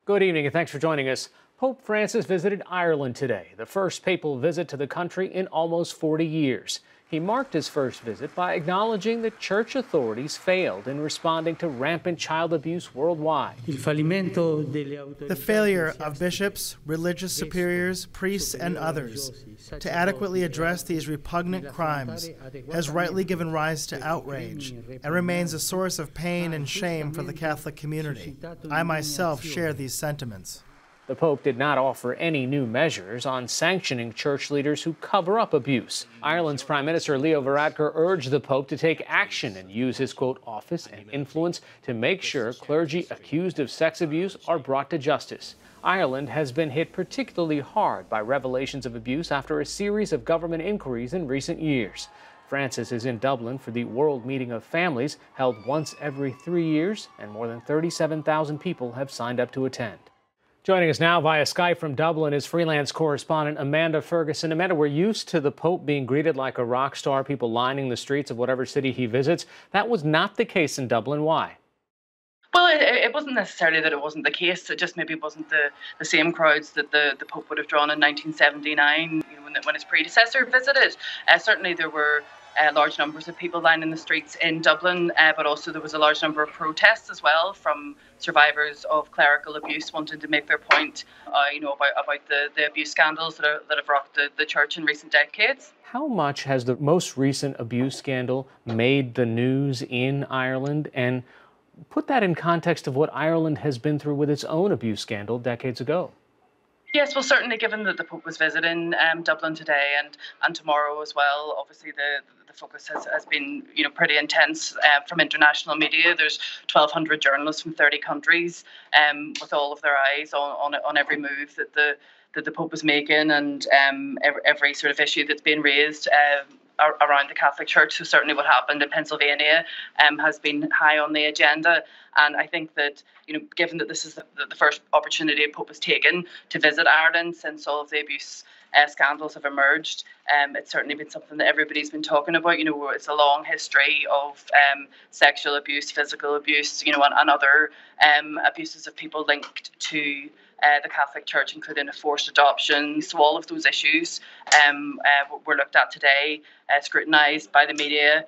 Good evening and thanks for joining us. Pope Francis visited Ireland today, the first papal visit to the country in almost 40 years. He marked his first visit by acknowledging that church authorities failed in responding to rampant child abuse worldwide. The failure of bishops, religious superiors, priests, and others to adequately address these repugnant crimes has rightly given rise to outrage and remains a source of pain and shame for the Catholic community. I myself share these sentiments. The Pope did not offer any new measures on sanctioning church leaders who cover up abuse. Ireland's Prime Minister Leo Varadkar urged the Pope to take action and use his, quote, office and influence to make sure clergy accused of sex abuse are brought to justice. Ireland has been hit particularly hard by revelations of abuse after a series of government inquiries in recent years. Francis is in Dublin for the World Meeting of Families, held once every 3 years, and more than 37,000 people have signed up to attend. Joining us now via Skype from Dublin is freelance correspondent Amanda Ferguson. Amanda, we're used to the Pope being greeted like a rock star, people lining the streets of whatever city he visits. That was not the case in Dublin. Why? Well, it wasn't necessarily that it wasn't the case. It just maybe wasn't the same crowds that the Pope would have drawn in 1979, when his predecessor visited. Certainly there were large numbers of people lining the streets in Dublin, but also there was a large number of protests as well from survivors of clerical abuse wanting to make their point, about the abuse scandals that have rocked the church in recent decades. How much has the most recent abuse scandal made the news in Ireland? And put that in context of what Ireland has been through with its own abuse scandal decades ago. Yes, well, certainly given that the Pope was visiting Dublin today and tomorrow as well, obviously the focus has been pretty intense from international media. There's 1,200 journalists from 30 countries with all of their eyes on every move that the Pope is making and every sort of issue that's being raised around the Catholic Church. So certainly what happened in Pennsylvania has been high on the agenda. And I think that, given that this is the first opportunity a Pope has taken to visit Ireland since all of the abuse scandals have emerged, it's certainly been something that everybody's been talking about. It's a long history of sexual abuse, physical abuse, and other abuses of people linked to the Catholic Church, including a forced adoption. So all of those issues were looked at today, scrutinised by the media,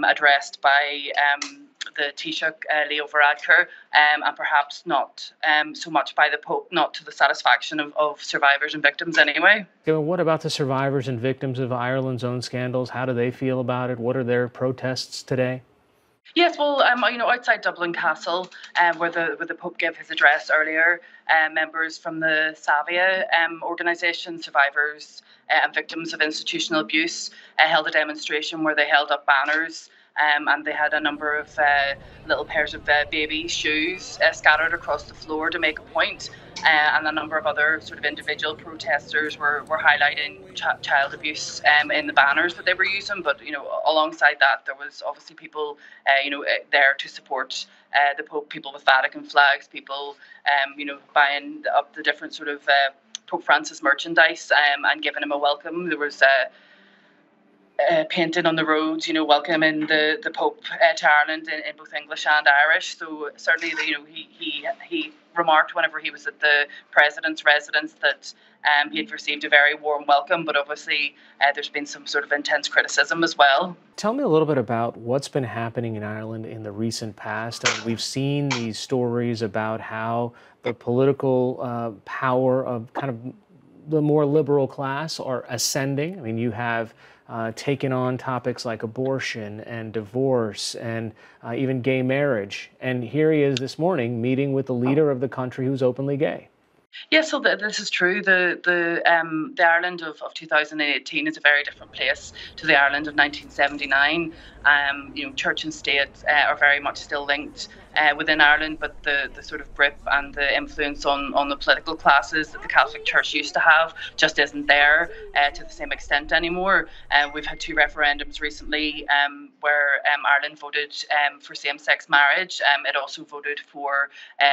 addressed by the Taoiseach, Leo Varadkar, and perhaps not so much by the Pope, not to the satisfaction of survivors and victims anyway. What about the survivors and victims of Ireland's own scandals? How do they feel about it? What are their protests today? Yes, well, outside Dublin Castle, where the Pope gave his address earlier, members from the Savia organisation, survivors and victims of institutional abuse, held a demonstration where they held up banners. And they had a number of little pairs of baby shoes scattered across the floor to make a point. And a number of other sort of individual protesters were highlighting child abuse in the banners that they were using. But, alongside that, there was obviously people, there to support the Pope, people with Vatican flags, people, buying up the different sort of Pope Francis merchandise and giving him a welcome. There was painting on the roads, welcoming the Pope to Ireland in both English and Irish. So certainly, he remarked whenever he was at the President's residence that he had received a very warm welcome, but obviously there's been some sort of intense criticism as well. Tell me a little bit about what's been happening in Ireland in the recent past. We've seen these stories about how the political power of kind of the more liberal class are ascending. I mean, you have taken on topics like abortion and divorce and even gay marriage. And here he is this morning meeting with the leader of the country who's openly gay. Yes, so this is true. The Ireland of 2018 is a very different place to the Ireland of 1979. Church and state are very much still linked within Ireland, but the sort of grip and the influence on the political classes that the Catholic Church used to have just isn't there to the same extent anymore. We've had two referendums recently where Ireland voted for same-sex marriage. It also voted for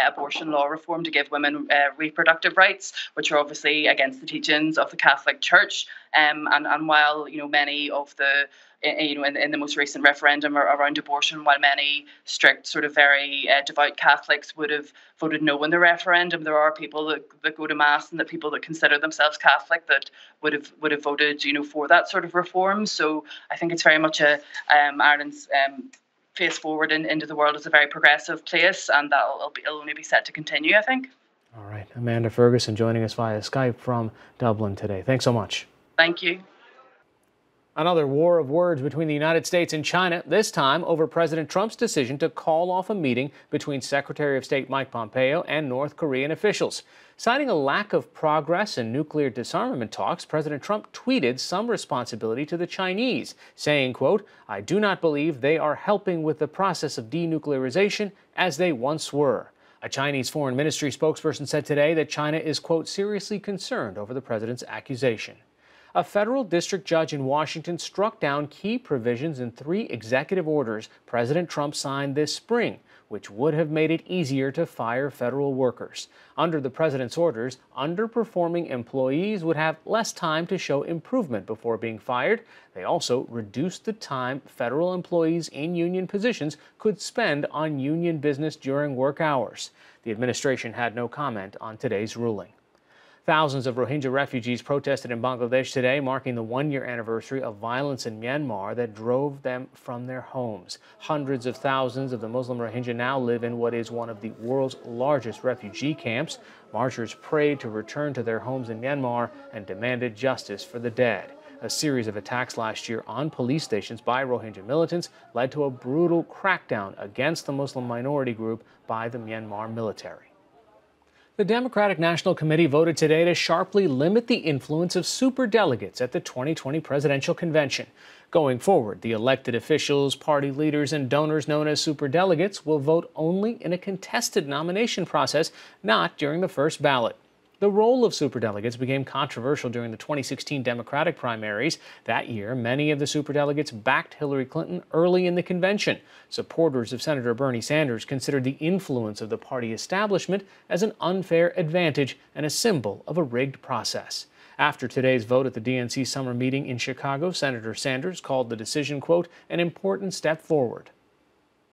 abortion law reform to give women reproductive rights, which are obviously against the teachings of the Catholic Church. And while many of the in the most recent referendum around abortion, while many strict, sort of very devout Catholics would have voted no in the referendum, there are people that go to mass and that people that consider themselves Catholic that would have voted for that sort of reform. So I think it's very much Ireland's face forward into the world as a very progressive place, and it'll only be set to continue, I think. All right, Amanda Ferguson joining us via Skype from Dublin today. Thanks so much. Thank you. Another war of words between the United States and China, this time over President Trump's decision to call off a meeting between Secretary of State Mike Pompeo and North Korean officials. Citing a lack of progress in nuclear disarmament talks, President Trump tweeted some responsibility to the Chinese, saying, quote, "I do not believe they are helping with the process of denuclearization as they once were." A Chinese foreign ministry spokesperson said today that China is, quote, "seriously concerned over the president's accusation." A federal district judge in Washington struck down key provisions in 3 executive orders President Trump signed this spring, which would have made it easier to fire federal workers. Under the president's orders, underperforming employees would have less time to show improvement before being fired. They also reduced the time federal employees in union positions could spend on union business during work hours. The administration had no comment on today's ruling. Thousands of Rohingya refugees protested in Bangladesh today, marking the 1-year anniversary of violence in Myanmar that drove them from their homes. Hundreds of thousands of the Muslim Rohingya now live in what is one of the world's largest refugee camps. Marchers prayed to return to their homes in Myanmar and demanded justice for the dead. A series of attacks last year on police stations by Rohingya militants led to a brutal crackdown against the Muslim minority group by the Myanmar military. The Democratic National Committee voted today to sharply limit the influence of superdelegates at the 2020 presidential convention. Going forward, the elected officials, party leaders, and donors known as superdelegates will vote only in a contested nomination process, not during the first ballot. The role of superdelegates became controversial during the 2016 Democratic primaries. That year, many of the superdelegates backed Hillary Clinton early in the convention. Supporters of Senator Bernie Sanders considered the influence of the party establishment as an unfair advantage and a symbol of a rigged process. After today's vote at the DNC summer meeting in Chicago, Senator Sanders called the decision, quote, "an important step forward."